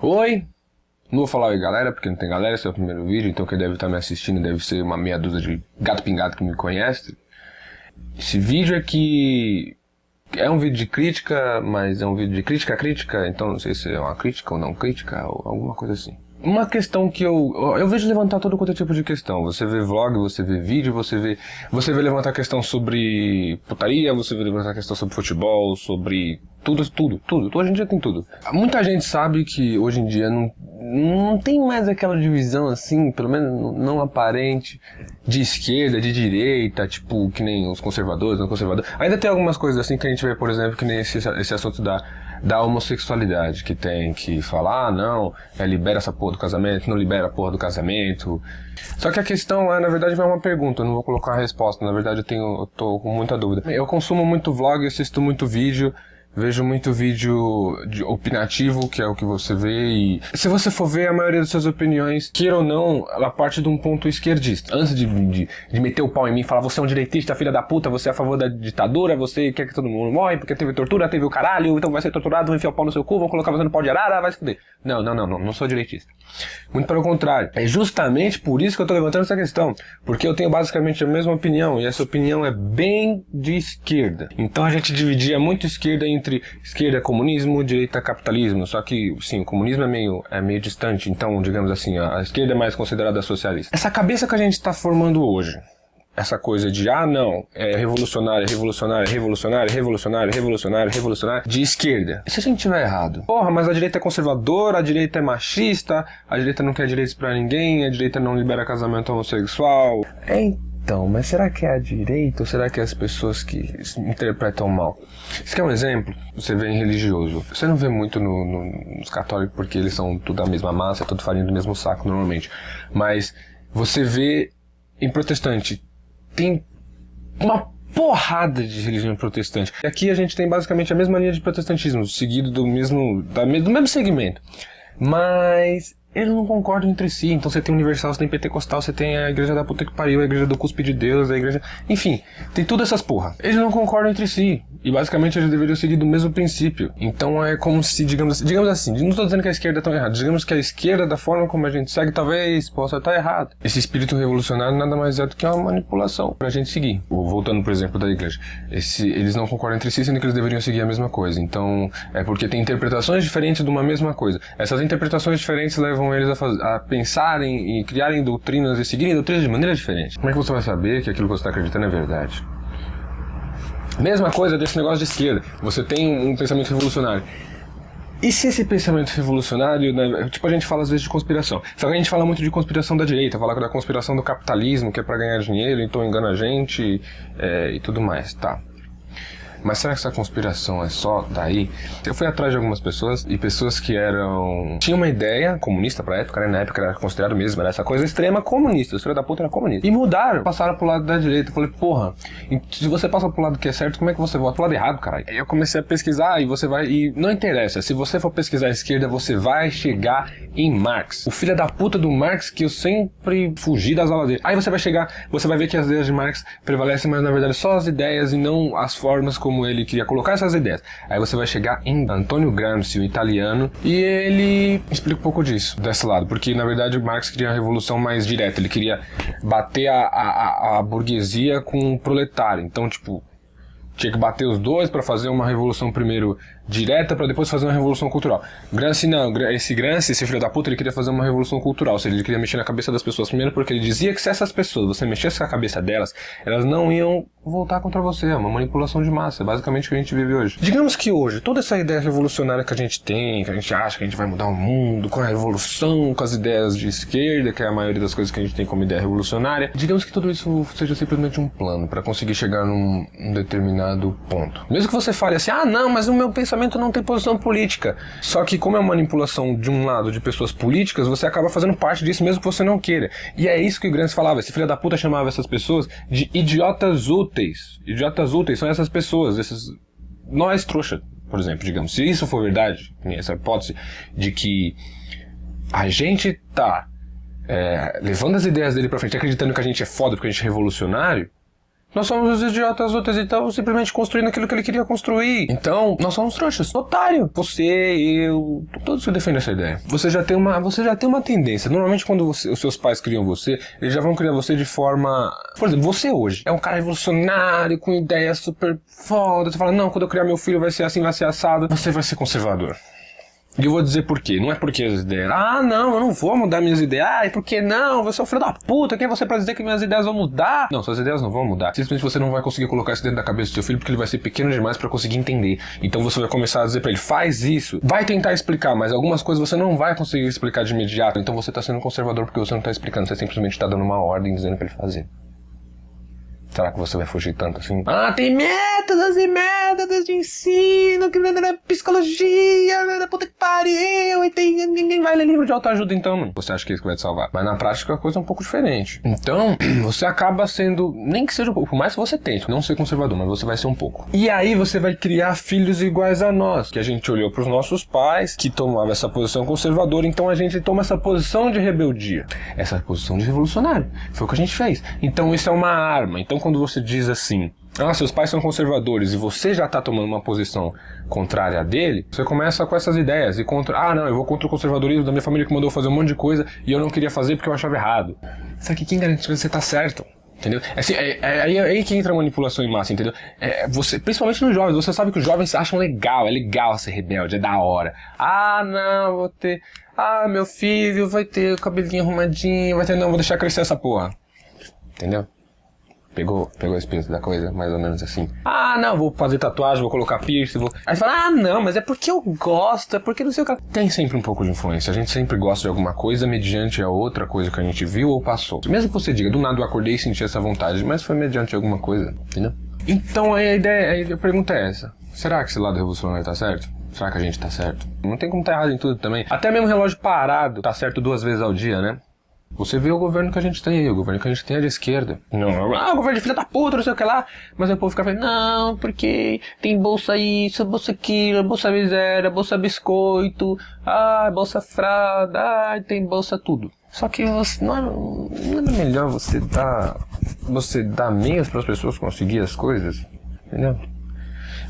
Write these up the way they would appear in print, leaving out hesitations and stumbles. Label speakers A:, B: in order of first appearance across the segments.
A: Oi, não vou falar oi galera, porque não tem galera, esse é o primeiro vídeo, então quem deve estar me assistindo deve ser uma meia dúzia de gato pingado que me conhece. Esse vídeo aqui é um vídeo de crítica, mas é um vídeo de crítica, então não sei se é uma crítica ou não crítica, ou alguma coisa assim. Uma questão que eu vejo levantar todo quanto é tipo de questão. Você vê vlog, você vê vídeo, você vê levantar questão sobre putaria, você vê levantar questão sobre futebol, sobre tudo. Hoje em dia tem tudo. Muita gente sabe que hoje em dia não tem mais aquela divisão assim, pelo menos não aparente, de esquerda, de direita, tipo, que nem os conservadores, não conservadores. Ainda tem algumas coisas assim que a gente vê, por exemplo, que nem esse assunto da homossexualidade, que tem que falar, não, libera essa porra do casamento, não libera a porra do casamento. Só que a questão na verdade, vai uma pergunta, eu não vou colocar a resposta, na verdade eu tô com muita dúvida. Eu consumo muito vlog, assisto muito vídeo, vejo muito vídeo opinativo, que é o que você vê, e se você for ver, a maioria das suas opiniões, queira ou não, ela parte de um ponto esquerdista. Antes de meter o pau em mim e falar, você é um direitista, filha da puta, você é a favor da ditadura, você quer que todo mundo morre porque teve tortura, teve o caralho, então vai ser torturado, vão enfiar o pau no seu cu, vão colocar você no pau de arara, vai se fuder. Não sou direitista. Muito pelo contrário. É justamente por isso que eu tô levantando essa questão, porque eu tenho basicamente a mesma opinião, e essa opinião é bem de esquerda. Então a gente dividia muito esquerda entre esquerda comunismo, direita capitalismo, só que sim, o comunismo é meio distante, então digamos assim, a esquerda é mais considerada socialista. Essa cabeça que a gente está formando hoje, essa coisa de, não, é revolucionário, de esquerda. E se a gente tiver errado? Porra, mas a direita é conservadora, a direita é machista, a direita não quer direitos pra ninguém, a direita não libera casamento homossexual. Então, mas será que é a direita ou será que é as pessoas que interpretam mal? Isso aqui é um exemplo, você vê em religioso. Você não vê muito nos católicos porque eles são tudo a mesma massa, tudo farinha do mesmo saco normalmente. Mas você vê em protestante, tem uma porrada de religião protestante. E aqui a gente tem basicamente a mesma linha de protestantismo, seguido do mesmo segmento. Mas eles não concordam entre si. Então você tem universal, você tem pentecostal, você tem a igreja da puta que pariu, a igreja do cuspe de Deus, a igreja... Enfim, tem todas essas porra. Eles não concordam entre si. E basicamente eles deveriam seguir do mesmo princípio. Então é como se, digamos assim, não estou dizendo que a esquerda está errada, digamos que a esquerda, da forma como a gente segue, talvez possa estar errada. Esse espírito revolucionário nada mais é do que uma manipulação pra gente seguir. Voltando, por exemplo, da igreja. Eles não concordam entre si, sendo que eles deveriam seguir a mesma coisa. Então, é porque tem interpretações diferentes de uma mesma coisa. Essas interpretações diferentes levam eles a pensarem e criarem doutrinas e seguirem doutrinas de maneira diferente. Como é que você vai saber que aquilo que você está acreditando é verdade? Mesma coisa desse negócio de esquerda. Você tem um pensamento revolucionário. E se esse pensamento revolucionário, né, tipo a gente fala às vezes de conspiração. Só que a gente fala muito de conspiração da direita, fala da conspiração do capitalismo, que é pra ganhar dinheiro, então engana a gente e tudo mais, tá. Mas será que essa conspiração é só daí? Eu fui atrás de algumas pessoas, e pessoas que tinham uma ideia comunista pra época, né? Na época era considerado mesmo, era essa coisa extrema comunista, os filhos da puta era comunista. E mudaram, passaram pro lado da direita. Eu falei, porra, se você passa pro lado que é certo, como é que você vota pro lado errado, caralho? Aí eu comecei a pesquisar, e não interessa, se você for pesquisar a esquerda, você vai chegar em Marx. O filho da puta do Marx, que eu sempre fugi das aulas dele. Aí você vai ver que as ideias de Marx prevalecem, mas na verdade só as ideias e não as formas como ele queria colocar essas ideias. Aí você vai chegar em Antonio Gramsci, o italiano, e ele explica um pouco disso, desse lado, porque na verdade Marx queria uma revolução mais direta, ele queria bater a burguesia com o proletário, então tipo, tinha que bater os dois para fazer uma revolução primeiro direta, para depois fazer uma revolução cultural. Gramsci não, esse filho da puta, ele queria fazer uma revolução cultural, ou seja, ele queria mexer na cabeça das pessoas primeiro, porque ele dizia que se essas pessoas, você mexesse na cabeça delas, elas não iam voltar contra você, é uma manipulação de massa, é basicamente o que a gente vive hoje. Digamos que hoje, toda essa ideia revolucionária que a gente tem, que a gente acha que a gente vai mudar o mundo com a revolução, com as ideias de esquerda, que é a maioria das coisas que a gente tem como ideia revolucionária, digamos que tudo isso seja simplesmente um plano para conseguir chegar num determinado ponto. Mesmo que você fale assim, não, mas o meu pensamento não tem posição política. Só que como é uma manipulação de um lado de pessoas políticas, você acaba fazendo parte disso mesmo que você não queira. E é isso que o Gramsci falava, esse filho da puta chamava essas pessoas de idiotas úteis. Idiotas úteis são essas pessoas, nós trouxa, por exemplo, digamos. Se isso for verdade, essa hipótese de que a gente tá levando as ideias dele pra frente, acreditando que a gente é foda porque a gente é revolucionário, Nós somos os idiotas úteis, então simplesmente construindo aquilo que ele queria construir. Então, nós somos trouxas. Otário. Você, eu, todos que defendem essa ideia. Você já tem uma tendência. Normalmente quando os seus pais criam você, eles já vão criar você de forma... Por exemplo, você hoje é um cara revolucionário, com ideias super foda. Você fala, não, quando eu criar meu filho vai ser assim, vai ser assado. Você vai ser conservador. E eu vou dizer por quê. Não é porque as ideias... Ah, não, eu não vou mudar minhas ideias. Ah, por que não? Você é um filho da puta. Quem é você pra dizer que minhas ideias vão mudar? Não, suas ideias não vão mudar. Simplesmente você não vai conseguir colocar isso dentro da cabeça do seu filho porque ele vai ser pequeno demais pra conseguir entender. Então você vai começar a dizer pra ele, faz isso. Vai tentar explicar, mas algumas coisas você não vai conseguir explicar de imediato. Então você tá sendo conservador porque você não tá explicando. Você simplesmente tá dando uma ordem dizendo pra ele fazer. Será que você vai fugir tanto assim? Ah, tem métodos e métodos de ensino, que é psicologia, puta que pariu, e tem... Ninguém vai ler livro de autoajuda então, mano. Você acha que isso vai te salvar? Mas na prática a coisa é um pouco diferente. Então, você acaba sendo, nem que seja um pouco, por mais que você tente, não ser conservador, mas você vai ser um pouco. E aí você vai criar filhos iguais a nós, que a gente olhou pros nossos pais, que tomavam essa posição conservadora, então a gente toma essa posição de rebeldia, essa posição de revolucionário. Foi o que a gente fez. Então isso é uma arma. Então quando você diz assim, ah, seus pais são conservadores e você já tá tomando uma posição contrária a dele, você começa com essas ideias e contra, ah não, eu vou contra o conservadorismo da minha família que mandou fazer um monte de coisa e eu não queria fazer porque eu achava errado. Só que quem garante que você tá certo? Entendeu? Assim, aí que entra a manipulação em massa, entendeu? Você, principalmente nos jovens, você sabe que os jovens acham legal, é legal ser rebelde, é da hora. Ah, não, vou ter... Ah, meu filho vai ter o cabelinho arrumadinho, vai ter... Não, vou deixar crescer essa porra. Entendeu? Pegou esse peso da coisa, mais ou menos assim. Ah, não, vou fazer tatuagem, vou colocar piercing, vou... Aí você fala, ah, não, mas é porque eu gosto, é porque não sei o que... Tem sempre um pouco de influência, a gente sempre gosta de alguma coisa mediante a outra coisa que a gente viu ou passou. Mesmo que você diga, do nada eu acordei e senti essa vontade, mas foi mediante alguma coisa, entendeu? Então a pergunta é essa. Será que esse lado revolucionário tá certo? Será que a gente tá certo? Não tem como tá errado em tudo também. Até mesmo relógio parado tá certo 2 vezes ao dia, né? Você vê o governo que a gente tem aí, o governo que a gente tem é de esquerda. Não, o governo de filha da puta, não sei o que lá. Mas aí o povo fica falando, não, porque tem bolsa isso, bolsa aquilo, bolsa miséria, bolsa biscoito, bolsa fralda, tem bolsa tudo. Só que você, não é melhor você dar meios para as pessoas conseguir as coisas? Entendeu?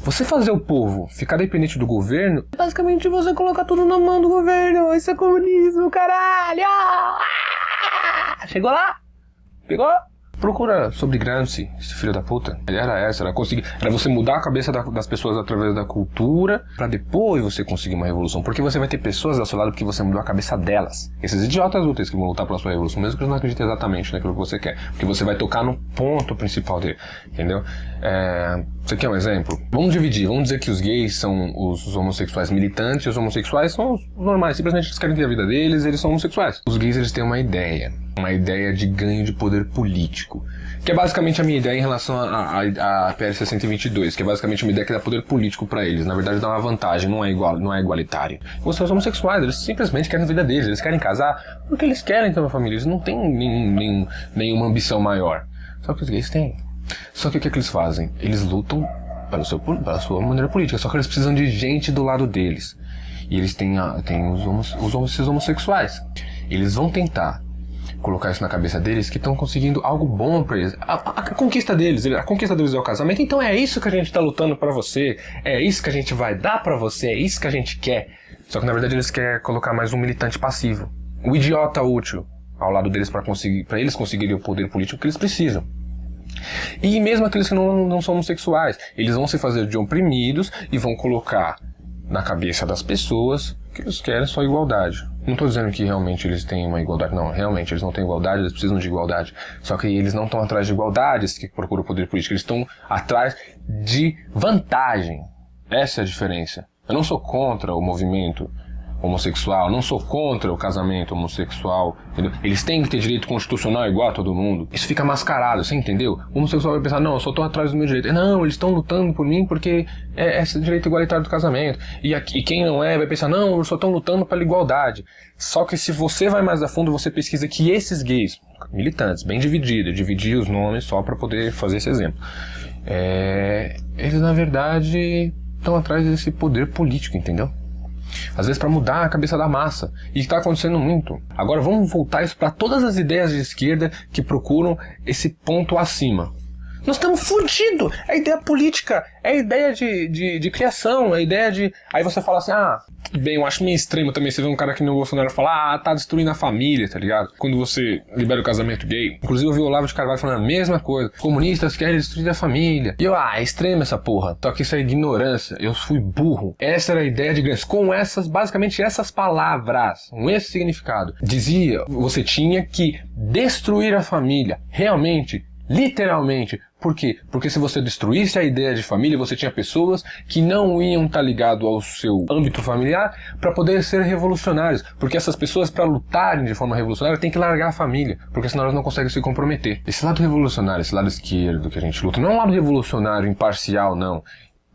A: Você fazer o povo ficar dependente do governo, é basicamente você colocar tudo na mão do governo. Isso é comunismo, caralho! Chegou lá? Pegou? Procura sobre Gramsci, esse filho da puta. Ele era era você mudar a cabeça das pessoas através da cultura, pra depois você conseguir uma revolução. Porque você vai ter pessoas ao seu lado porque você mudou a cabeça delas. Esses idiotas úteis que vão lutar pela sua revolução, mesmo que eles não acreditem exatamente naquilo que você quer. Porque você vai tocar no ponto principal dele, entendeu? Você quer um exemplo? Vamos dividir, vamos dizer que os gays são os homossexuais militantes e os homossexuais são os normais. Simplesmente eles querem ter a vida deles, eles são homossexuais. Os gays, eles têm uma ideia de ganho de poder político, que é basicamente a minha ideia em relação a PL 622, que é basicamente uma ideia que dá poder político pra eles. Na verdade dá uma vantagem, não é igualitário. Os homossexuais, eles simplesmente querem a vida deles, eles querem casar porque eles querem ter uma família, eles não têm nenhuma ambição maior. Só que os gays têm. Só que o que eles fazem? Eles lutam pela sua maneira política, só que eles precisam de gente do lado deles. E eles têm esses homossexuais. Eles vão tentar colocar isso na cabeça deles, que estão conseguindo algo bom pra eles. A conquista deles é o casamento. Então é isso que a gente tá lutando pra você, é isso que a gente vai dar pra você, é isso que a gente quer. Só que na verdade eles querem colocar mais um militante passivo, um idiota útil ao lado deles pra eles conseguirem o poder político que eles precisam. E mesmo aqueles que não são homossexuais, eles vão se fazer de oprimidos e vão colocar na cabeça das pessoas que eles querem só igualdade. Não estou dizendo que realmente eles têm uma igualdade, não. Realmente eles não têm igualdade, eles precisam de igualdade. Só que eles não estão atrás de igualdades que procuram o poder político, eles estão atrás de vantagem. Essa é a diferença. Eu não sou contra o movimento homossexual, não sou contra o casamento homossexual, entendeu? Eles têm que ter direito constitucional igual a todo mundo. Isso fica mascarado, você entendeu? O homossexual vai pensar, não, eu só estou atrás do meu direito. Não, eles estão lutando por mim porque é esse direito igualitário do casamento. E quem não é vai pensar, não, eles só estão lutando pela igualdade. Só que se você vai mais a fundo, você pesquisa que esses gays, militantes, bem divididos, eu dividi os nomes só para poder fazer esse exemplo. Eles na verdade estão atrás desse poder político, entendeu? Às vezes para mudar a cabeça da massa. E está acontecendo muito. Agora vamos voltar isso para todas as ideias de esquerda que procuram esse ponto acima. nós estamos fodidos. É a ideia política, é a ideia de criação, é a ideia de... Aí você fala assim, bem, eu acho meio extremo também você ver um cara que no Bolsonaro falar, tá destruindo a família, tá ligado? Quando você libera o casamento gay. Inclusive eu vi o Olavo de Carvalho falando a mesma coisa. Comunistas querem destruir a família. E eu, é extremo essa porra. Só que isso é ignorância. Eu fui burro. Essa era a ideia de Gramsci. Com essas, basicamente essas palavras, com esse significado. Dizia, você tinha que destruir a família. Realmente, literalmente. Por quê? Porque se você destruísse a ideia de família, você tinha pessoas que não iam estar ligadas ao seu âmbito familiar para poder ser revolucionários. Porque essas pessoas, para lutarem de forma revolucionária, têm que largar a família, porque senão elas não conseguem se comprometer. Esse lado revolucionário, esse lado esquerdo que a gente luta, não é um lado revolucionário imparcial, não.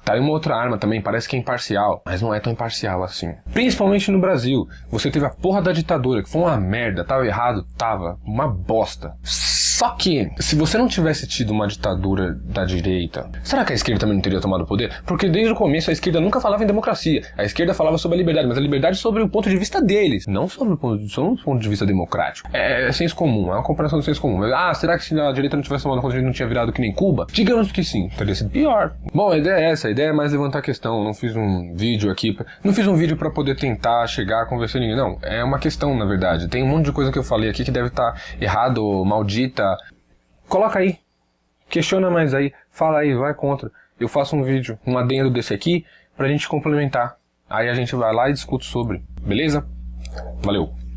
A: Tá aí uma outra arma também, parece que é imparcial, mas não é tão imparcial assim. Principalmente no Brasil, você teve a porra da ditadura, que foi uma merda, tava errado, tava uma bosta. Só que, se você não tivesse tido uma ditadura da direita, será que a esquerda também não teria tomado o poder? Porque desde o começo a esquerda nunca falava em democracia. A esquerda falava sobre a liberdade, mas a liberdade sobre o ponto de vista deles, não sobre o ponto de vista democrático. É senso comum, é uma comparação do senso comum. Será que se a direita não tivesse tomado conta, a gente não tinha virado que nem Cuba? Digamos que sim, teria sido pior. Bom, a ideia é essa, a ideia é mais levantar a questão. Não fiz um vídeo aqui, não fiz um vídeo pra poder tentar chegar a convencer ninguém. Não, é uma questão, na verdade. Tem um monte de coisa que eu falei aqui que deve estar errado, maldita. Coloca aí, questiona mais aí, fala aí, vai contra. Eu faço um vídeo, um adendo desse aqui, pra gente complementar. Aí a gente vai lá e discute sobre, beleza? Valeu!